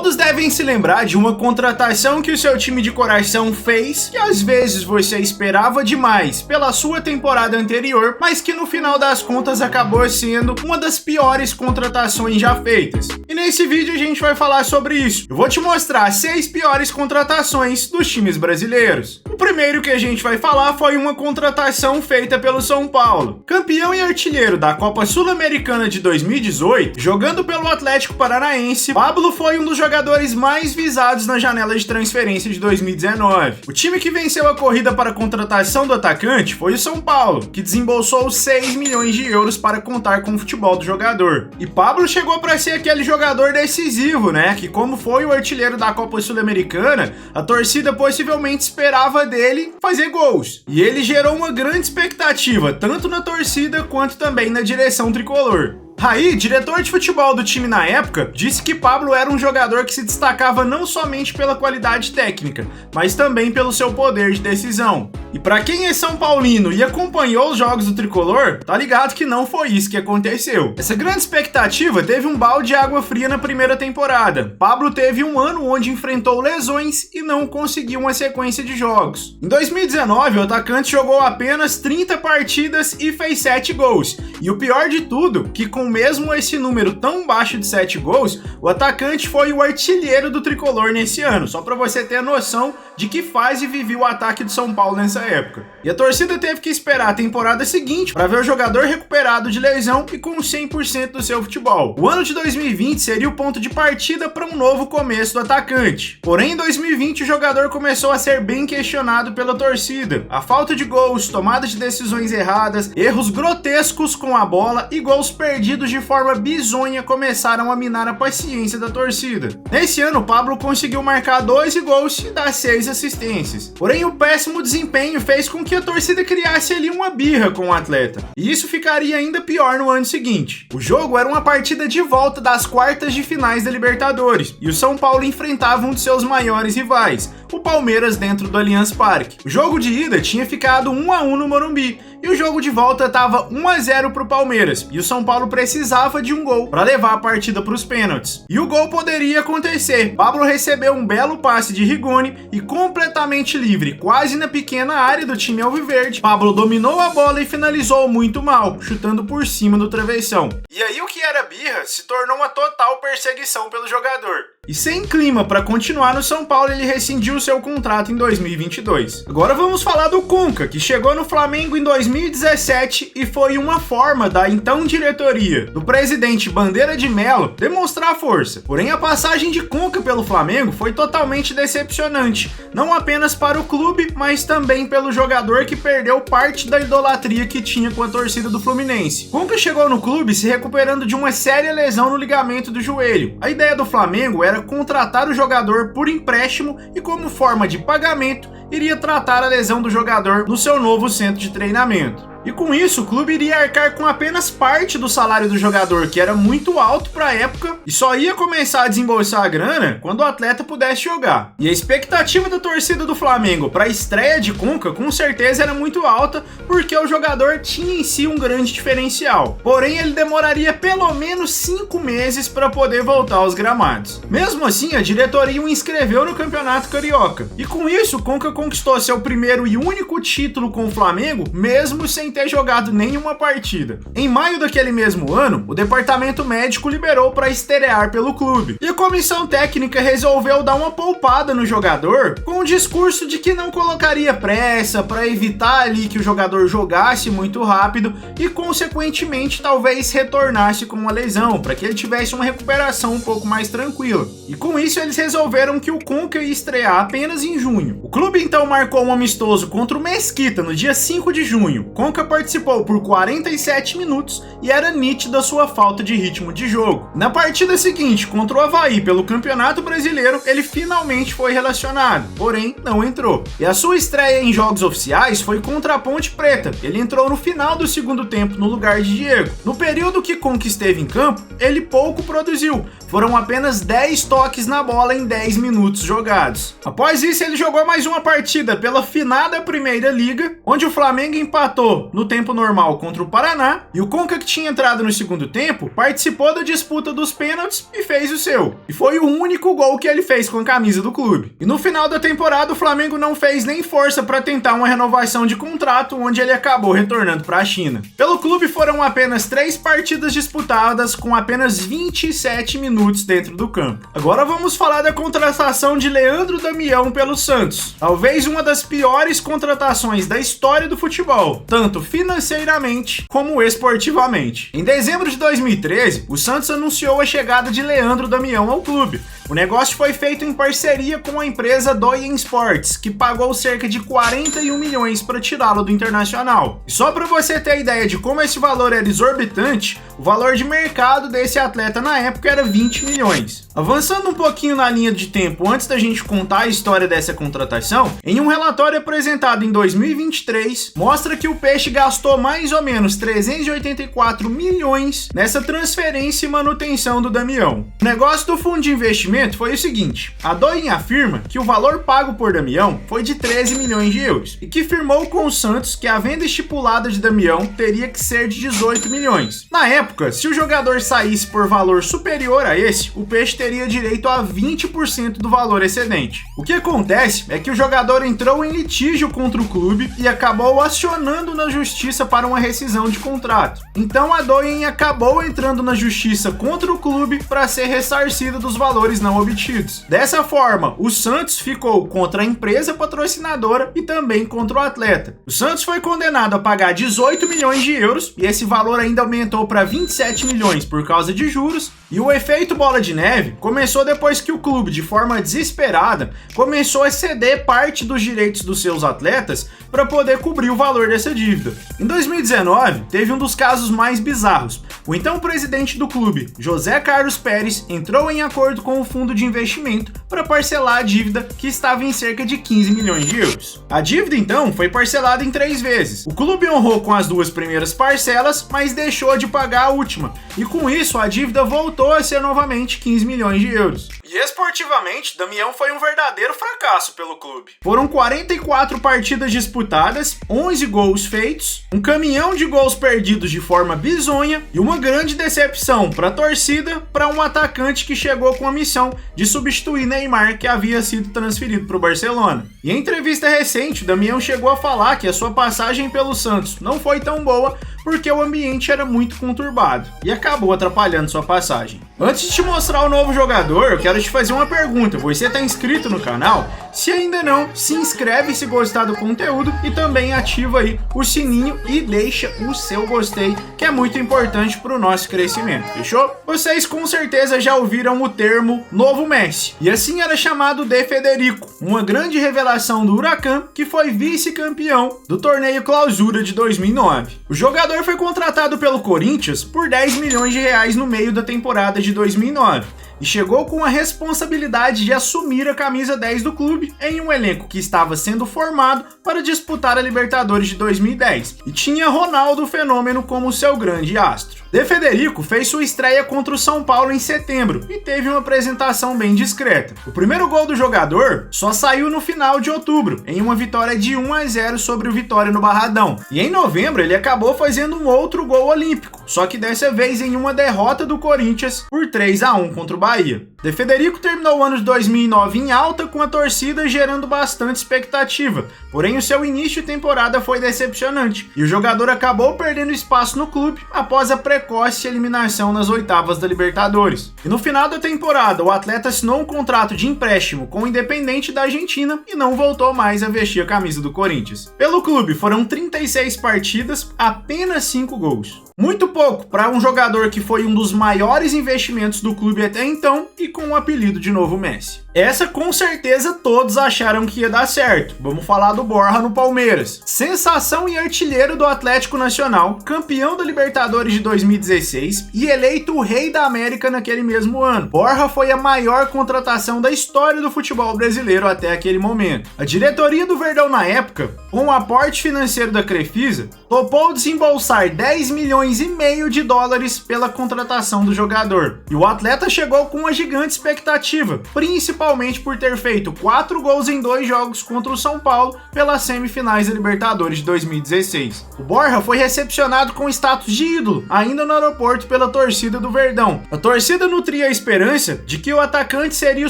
Todos devem se lembrar de uma contratação que o seu time de coração fez, que às vezes você esperava demais pela sua temporada anterior, mas que no final das contas acabou sendo uma das piores contratações já feitas. E nesse vídeo a gente vai falar sobre isso. Eu vou te mostrar 6 piores contratações dos times brasileiros. O primeiro que a gente vai falar foi uma contratação feita pelo São Paulo. Campeão e artilheiro da Copa Sul-Americana de 2018, jogando pelo Atlético Paranaense, Pablo foi um dos jogadores mais visados na janela de transferência de 2019. O time que venceu a corrida para a contratação do atacante foi o São Paulo, que desembolsou 6 milhões de euros para contar com o futebol do jogador. E Pablo chegou para ser aquele jogador decisivo, né? Que como foi o artilheiro da Copa Sul-Americana, a torcida possivelmente esperava dele fazer gols. E ele gerou uma grande expectativa, tanto na torcida quanto também na direção tricolor. Aí, diretor de futebol do time na época, disse que Pablo era um jogador que se destacava não somente pela qualidade técnica, mas também pelo seu poder de decisão. E pra quem é São Paulino e acompanhou os jogos do tricolor, tá ligado que não foi isso que aconteceu. Essa grande expectativa teve um balde de água fria na primeira temporada. Pablo teve um ano onde enfrentou lesões e não conseguiu uma sequência de jogos. Em 2019, o atacante jogou apenas 30 partidas e fez 7 gols. E o pior de tudo, que com mesmo esse número tão baixo de 7 gols, o atacante foi o artilheiro do tricolor nesse ano, só pra você ter a noção de que fase vivia o ataque do São Paulo nessa época. E a torcida teve que esperar a temporada seguinte para ver o jogador recuperado de lesão e com 100% do seu futebol. O ano de 2020 seria o ponto de partida para um novo começo do atacante. Porém, em 2020 o jogador começou a ser bem questionado pela torcida. A falta de gols, tomada de decisões erradas, erros grotescos com a bola e gols perdidos de forma bizonha começaram a minar a paciência da torcida. Nesse ano, o Pablo conseguiu marcar 12 gols e dar 6 assistências. Porém, o péssimo desempenho fez com que a torcida criasse ali uma birra com o atleta. E isso ficaria ainda pior no ano seguinte. O jogo era uma partida de volta das quartas de finais da Libertadores, e o São Paulo enfrentava um de seus maiores rivais, o Palmeiras, dentro do Allianz Parque. O jogo de ida tinha ficado 1-1 no Morumbi, e o jogo de volta estava 1-0 para o Palmeiras, e o São Paulo precisava de um gol para levar a partida para os pênaltis. E o gol poderia acontecer. Pablo recebeu um belo passe de Rigoni e completamente livre, quase na pequena área do time alviverde. Pablo dominou a bola e finalizou muito mal, chutando por cima do travessão. E aí o que era birra se tornou uma total perseguição pelo jogador. E sem clima para continuar no São Paulo, ele rescindiu seu contrato em 2022. Agora vamos falar do Conca, que chegou no Flamengo em 2017 e foi uma forma da então diretoria do presidente Bandeira de Melo demonstrar força. Porém, a passagem de Conca pelo Flamengo foi totalmente decepcionante, não apenas para o clube, mas também pelo jogador, que perdeu parte da idolatria que tinha com a torcida do Fluminense. Conca chegou no clube se recuperando de uma séria lesão no ligamento do joelho. A ideia do Flamengo era contratar o jogador por empréstimo e, como forma de pagamento, iria tratar a lesão do jogador no seu novo centro de treinamento. E com isso, o clube iria arcar com apenas parte do salário do jogador, que era muito alto para a época, e só ia começar a desembolsar a grana quando o atleta pudesse jogar. E a expectativa da torcida do Flamengo para a estreia de Conca com certeza era muito alta, porque o jogador tinha em si um grande diferencial. Porém, ele demoraria pelo menos 5 meses para poder voltar aos gramados. Mesmo assim, a diretoria o inscreveu no Campeonato Carioca. E com isso, Conca conquistou seu primeiro e único título com o Flamengo, mesmo sem ter jogado nenhuma partida. Em maio daquele mesmo ano, o departamento médico liberou para estrear pelo clube, e a comissão técnica resolveu dar uma poupada no jogador com o discurso de que não colocaria pressa para evitar ali que o jogador jogasse muito rápido e consequentemente talvez retornasse com uma lesão, para que ele tivesse uma recuperação um pouco mais tranquila. E com isso eles resolveram que o Conca ia estrear apenas em junho. O clube então marcou um amistoso contra o Mesquita no dia 5 de junho. Conca participou por 47 minutos e era nítida a sua falta de ritmo de jogo. Na partida seguinte, contra o Avaí pelo Campeonato Brasileiro, ele finalmente foi relacionado, porém não entrou. E a sua estreia em jogos oficiais foi contra a Ponte Preta. Ele entrou no final do segundo tempo no lugar de Diego. No período que Conca esteve em campo, ele pouco produziu. Foram apenas 10 toques na bola em 10 minutos jogados. Após isso, ele jogou mais uma partida pela finada Primeira Liga, onde o Flamengo empatou no tempo normal contra o Paraná, e o Conca, que tinha entrado no segundo tempo, participou da disputa dos pênaltis e fez o seu. E foi o único gol que ele fez com a camisa do clube. E no final da temporada, o Flamengo não fez nem força para tentar uma renovação de contrato, onde ele acabou retornando para a China. Pelo clube foram apenas 3 partidas disputadas, com apenas 27 minutos dentro do campo. Agora vamos falar da contratação de Leandro Damião pelo Santos. Talvez uma das piores contratações da história do futebol, tanto financeiramente como esportivamente. Em dezembro de 2013, o Santos anunciou a chegada de Leandro Damião ao clube. O negócio foi feito em parceria com a empresa Doyen Sports, que pagou cerca de 41 milhões para tirá-lo do Internacional. E só para você ter ideia de como esse valor era exorbitante, o valor de mercado desse atleta na época era 20 milhões. Avançando um pouquinho na linha de tempo antes da gente contar a história dessa contratação, em um relatório apresentado em 2023, mostra que o Peixe gastou mais ou menos 384 milhões nessa transferência e manutenção do Damião. O negócio do fundo de investimento foi o seguinte: a Doyen afirma que o valor pago por Damião foi de 13 milhões de euros e que firmou com o Santos que a venda estipulada de Damião teria que ser de 18 milhões. Na época, se o jogador saísse por valor superior a esse, o Peixe teria direito a 20% do valor excedente. O que acontece é que o jogador entrou em litígio contra o clube e acabou acionando na justiça para uma rescisão de contrato. Então a Doyen acabou entrando na justiça contra o clube para ser ressarcida dos valores não obtidos. Dessa forma, o Santos ficou contra a empresa patrocinadora e também contra o atleta. O Santos foi condenado a pagar 18 milhões de euros e esse valor ainda aumentou para 27 milhões por causa de juros, e o efeito bola de neve começou depois que o clube, de forma desesperada, começou a ceder parte dos direitos dos seus atletas para poder cobrir o valor dessa dívida. Em 2019, teve um dos casos mais bizarros. O então presidente do clube, José Carlos Pérez, entrou em acordo com o fundo de investimento para parcelar a dívida, que estava em cerca de 15 milhões de euros. A dívida, então, foi parcelada em 3 vezes. O clube honrou com as 2 primeiras parcelas, mas deixou de pagar a última, e com isso a dívida voltou a ser novamente 15 milhões de euros. E esportivamente, Damião foi um verdadeiro fracasso pelo clube. Foram 44 partidas disputadas, 11 gols feitos, um caminhão de gols perdidos de forma bizonha e uma grande decepção para a torcida, para um atacante que chegou com a missão de substituir Neymar, que havia sido transferido para o Barcelona. E em entrevista recente, Damião chegou a falar que a sua passagem pelo Santos não foi tão boa porque o ambiente era muito conturbado e acabou atrapalhando sua passagem. Antes de te mostrar o novo jogador, eu quero te fazer uma pergunta. Você está inscrito no canal? Se ainda não, se inscreve se gostar do conteúdo e também ativa aí o sininho e deixa o seu gostei, que é muito importante para o nosso crescimento, fechou? Vocês com certeza já ouviram o termo Novo Messi, e assim era chamado De Federico, uma grande revelação do Huracan que foi vice-campeão do torneio Clausura de 2009. O jogador foi contratado pelo Corinthians por 10 milhões de reais no meio da temporada de 2009 e chegou com a responsabilidade de assumir a camisa 10 do clube em um elenco que estava sendo formado para disputar a Libertadores de 2010 e tinha Ronaldo Fenômeno como seu grande astro. De Federico fez sua estreia contra o São Paulo em setembro e teve uma apresentação bem discreta. O primeiro gol do jogador só saiu no final de outubro, em uma vitória de 1-0 sobre o Vitória no Barradão. E em novembro ele acabou fazendo um outro gol olímpico, só que dessa vez em uma derrota do Corinthians por 3-1 contra o Bahia. De Federico terminou o ano de 2009 em alta, com a torcida gerando bastante expectativa, porém o seu início de temporada foi decepcionante e o jogador acabou perdendo espaço no clube após a precoce eliminação nas oitavas da Libertadores. E no final da temporada, o atleta assinou um contrato de empréstimo com o Independente da Argentina e não voltou mais a vestir a camisa do Corinthians. Pelo clube foram 36 partidas, apenas 5 gols. Muito pouco para um jogador que foi um dos maiores investimentos do clube até então e com o apelido de Novo Messi. Essa com certeza todos acharam que ia dar certo. Vamos falar do Borja no Palmeiras. Sensação e artilheiro do Atlético Nacional, campeão da Libertadores de 2016 e eleito o Rei da América naquele mesmo ano. Borja foi a maior contratação da história do futebol brasileiro até aquele momento. A diretoria do Verdão na época, com o aporte financeiro da Crefisa, topou desembolsar 10 milhões e meio de dólares pela contratação do jogador. E o atleta chegou com uma gigante expectativa, principalmente por ter feito 4 gols em 2 jogos contra o São Paulo pelas semifinais da Libertadores de 2016. O Borja foi recepcionado com status de ídolo, ainda no aeroporto pela torcida do Verdão. A torcida nutria a esperança de que o atacante seria o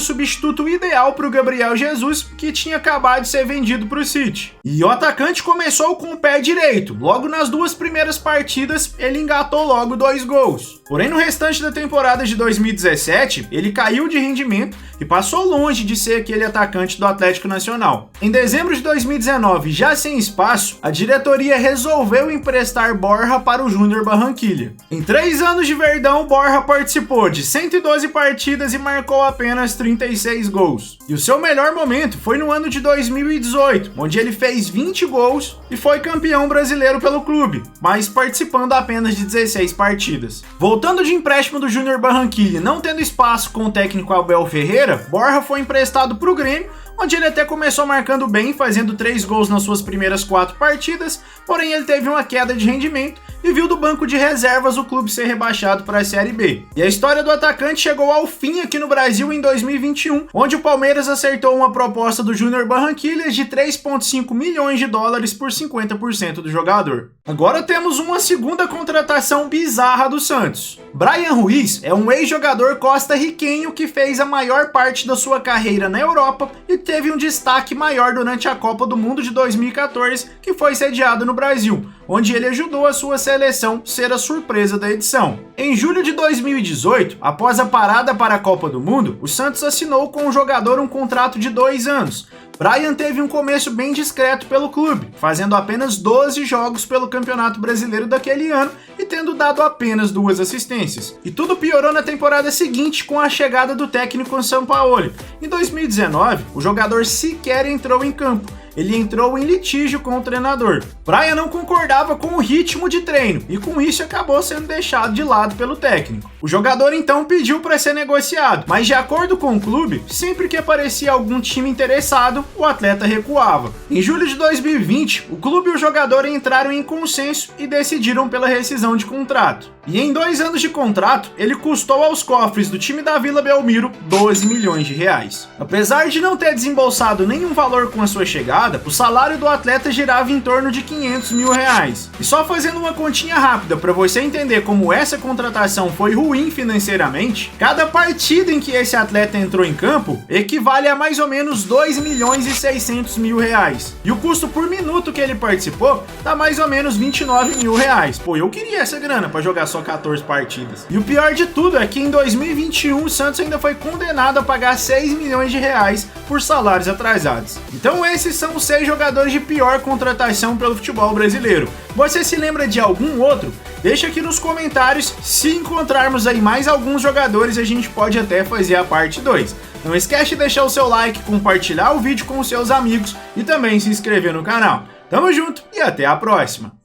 substituto ideal para o Gabriel Jesus, que tinha acabado de ser vendido para o City. E o atacante começou com o pé direito. Logo nas 2 primeiras partidas, ele engatou logo 2 gols. Porém, no restante da temporada de 2017, ele caiu de rendimento e passou longe de ser aquele atacante do Atlético Nacional. Em dezembro de 2019, já sem espaço, a diretoria resolveu emprestar Borja para o Júnior Barranquilla. Em 3 anos de Verdão, Borja participou de 112 partidas e marcou apenas 36 gols. E o seu melhor momento foi no ano de 2018, onde ele fez 20 gols e foi campeão brasileiro pelo clube, mas participando apenas de 16 partidas. Voltando de empréstimo do Júnior Barranquilla, não tendo espaço com o técnico Abel Ferreira, Borja foi emprestado para o Grêmio, onde ele até começou marcando bem, fazendo 3 gols nas suas primeiras 4 partidas, porém ele teve uma queda de rendimento e viu do banco de reservas o clube ser rebaixado para a Série B. E a história do atacante chegou ao fim aqui no Brasil em 2021, onde o Palmeiras acertou uma proposta do Júnior Barranquilla de 3,5 milhões de dólares por 50% do jogador. Agora temos uma segunda contratação bizarra do Santos. Bryan Ruiz é um ex-jogador costarriquenho que fez a maior parte da sua carreira na Europa e teve um destaque maior durante a Copa do Mundo de 2014, que foi sediada no Brasil, onde ele ajudou a sua seleção ser a surpresa da edição. Em julho de 2018, após a parada para a Copa do Mundo, o Santos assinou com o jogador um contrato de 2 anos. Bryan teve um começo bem discreto pelo clube, fazendo apenas 12 jogos pelo Campeonato Brasileiro daquele ano e tendo dado apenas 2 assistências. E tudo piorou na temporada seguinte com a chegada do técnico Sampaoli. Em 2019, o jogador sequer entrou em campo. Ele entrou em litígio com o treinador. Bryan não concordava com o ritmo de treino e com isso acabou sendo deixado de lado pelo técnico. O jogador então pediu para ser negociado, mas de acordo com o clube, sempre que aparecia algum time interessado, o atleta recuava. Em julho de 2020, o clube e o jogador entraram em consenso e decidiram pela rescisão de contrato. E em 2 anos de contrato, ele custou aos cofres do time da Vila Belmiro 12 milhões de reais. Apesar de não ter desembolsado nenhum valor com a sua chegada, o salário do atleta girava em torno de 500 mil reais. E só fazendo uma continha rápida para você entender como essa contratação foi ruim financeiramente, cada partida em que esse atleta entrou em campo equivale a mais ou menos 2 milhões e 600 mil reais. E o custo por minuto que ele participou dá mais ou menos 29 mil reais. Pô, eu queria essa grana para jogar só 14 partidas. E o pior de tudo é que em 2021 o Santos ainda foi condenado a pagar 6 milhões de reais por salários atrasados. Então esses são os 6 jogadores de pior contratação pelo futebol brasileiro. Você se lembra de algum outro? Deixa aqui nos comentários. Se encontrarmos aí mais alguns jogadores, a gente pode até fazer a parte 2. Não esquece de deixar o seu like, compartilhar o vídeo com os seus amigos e também se inscrever no canal. Tamo junto e até a próxima!